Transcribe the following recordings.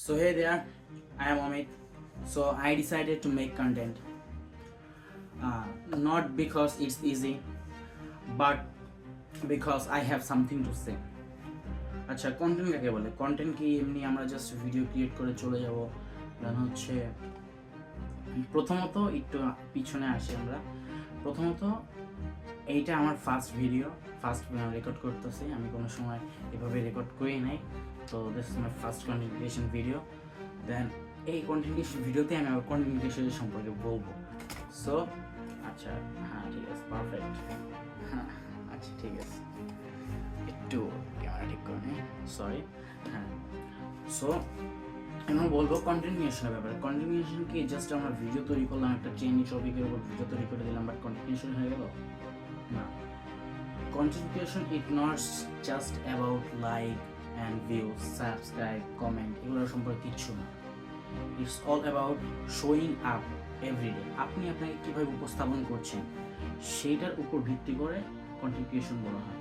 So hey there, I am Amit. So I decided to make content, not because it's easy, but because I have something to say. আচ্ছা, content কাকে বলে? Content কি এমনি আমরা just video create করে চলে যাব? দেন হচ্ছে প্রথমত একটু পিছনে আসি আমরা। প্রথমত এইটা আমার ফার্স্ট রেকর্ড করতেছি। আমি কোনো সময় এভাবে রেকর্ড করি নাই, তো this is my first content creation video. Then এই কন্টেন্ট ক্রিয়েশন ভিডিওতে আমি আমার কন্টেন্ট ক্রিয়েশন সম্পর্কে বলবো। সো আচ্ছা, হ্যাঁ ঠিক আছে, পারফেক্ট। হ্যাঁ আচ্ছা ঠিক আছে, একটু ক্যামেরা ঠিক করে নিই, সরি। হ্যাঁ, সো এখন বলবো কন্টেন্ট ক্রিয়েশনের ব্যাপারে। কন্টেন্ট ক্রিয়েশন কি জাস্ট আমরা ভিডিও তৈরি করলাম, একটা ট্রেন্ডিং টপিকের উপর ভিডিও তৈরি করে দিলাম, বাট কন্টেন্ট ক্রিয়েশন হয়ে গেল? না, content creation is not just about like and views, subscribe, comment, এগুলোর সম্পর্কে কিচ্ছু না। It's all about showing up every day. আপনি আপনাকে কিভাবে উপস্থাপন করছেন সেইটার উপর ভিত্তি করে কন্টেন্ট ক্রিয়েশন বলা হয়।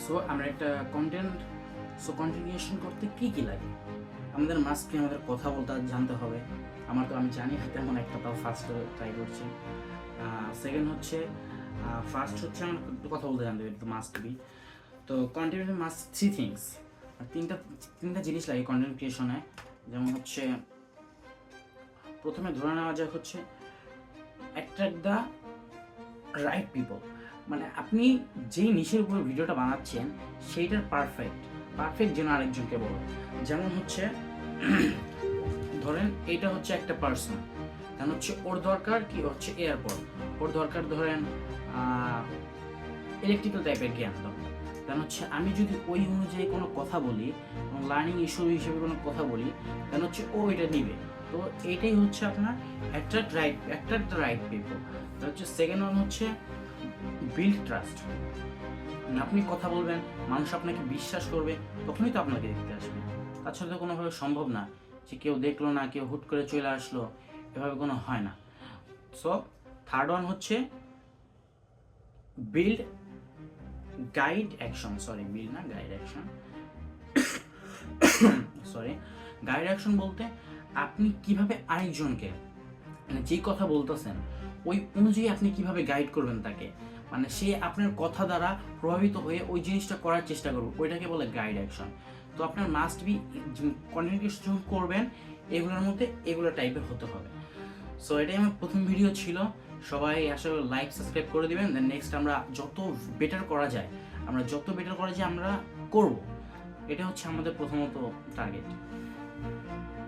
সো আমরা একটা কন্টেন্ট ক্রিয়েশন করতে কি লাগে? আমাদের মাস্টলি আমাদের কথা বলতে জানতে হবে। আমি জানি না তেমন একটা, তাও ফার্স্ট ট্রাই করছি। সেকেন্ড হচ্ছে ফার্স্ট হচ্ছে আমার কথা বলতে জানতে হবে, মাস্ট বি। তো কন্টেন্ট মাস্ট থ্রি থিংস, তিনটা জিনিস লাগে কন্টেন্ট ক্রিয়েশনে। যেমন হচ্ছে প্রথমে ধরে নেওয়া যায় হচ্ছে অ্যাট্রাক্ট দ্য রাইট পিপল, মানে আপনি যেই নিশের উপর ভিডিওটা বানাচ্ছেন সেইটার পারফেক্ট যেন আরেকজনকে বলো। যেমন হচ্ছে ধরেন এটা হচ্ছে একটা পার্সন, কারণ হচ্ছে ওর দরকার কি হচ্ছে এয়ারপোর্ট, ওর দরকার ধরেন ইলেকট্রিক্যাল টাইপের জ্ঞান দরকার। কারণ হচ্ছে আমি যদি ওই অনুযায়ী কোনো কথা বলি, লার্নিং ইস্যু হিসেবে কোনো কথা বলি, কারণ হচ্ছে ও এটা নিবে। তো এইটাই হচ্ছে আপনার অ্যাট্রাক্ট দ্য রাইট পিপল। হচ্ছে সেকেন্ড ওয়ান হচ্ছে বিল্ড ট্রাস্ট। আপনি কথা বলবেন, মানুষ আপনাকে বিশ্বাস করবে, তখনই তো আপনাকে দেখতে আসবে। তাছাড়া তো কোনোভাবে সম্ভব না যে কেউ দেখলো না, কেউ হুট করে চলে আসলো, এভাবে কোনো হয় না। সো থার্ড ওয়ান হচ্ছে build guide action, guide action বলতে আপনি কিভাবে আরেকজনকে, মানে যেই কথা বলতেছেন ওই অনুযায়ী আপনি কিভাবে গাইড করবেন তাকে, মানে সে আপনার কথা দ্বারা প্রভাবিত হয়ে ওই জিনিসটা করার চেষ্টা করবে, ওইটাকে বলে গাইড অ্যাকশন। তো আপনার মাস্ট বি কন্টেন্ট ক্রিয়েশন যখন করবেন এগুলোর মধ্যে এগুলো টাইপের হতে হবে। সো এটাই আমার প্রথম ভিডিও ছিল। সবাই আসলে লাইক সাবস্ক্রাইব করে দিবেন। দেন নেক্সট আমরা যত বেটার করা যায় আমরা করব, এটা হচ্ছে আমাদের প্রথমত টার্গেট।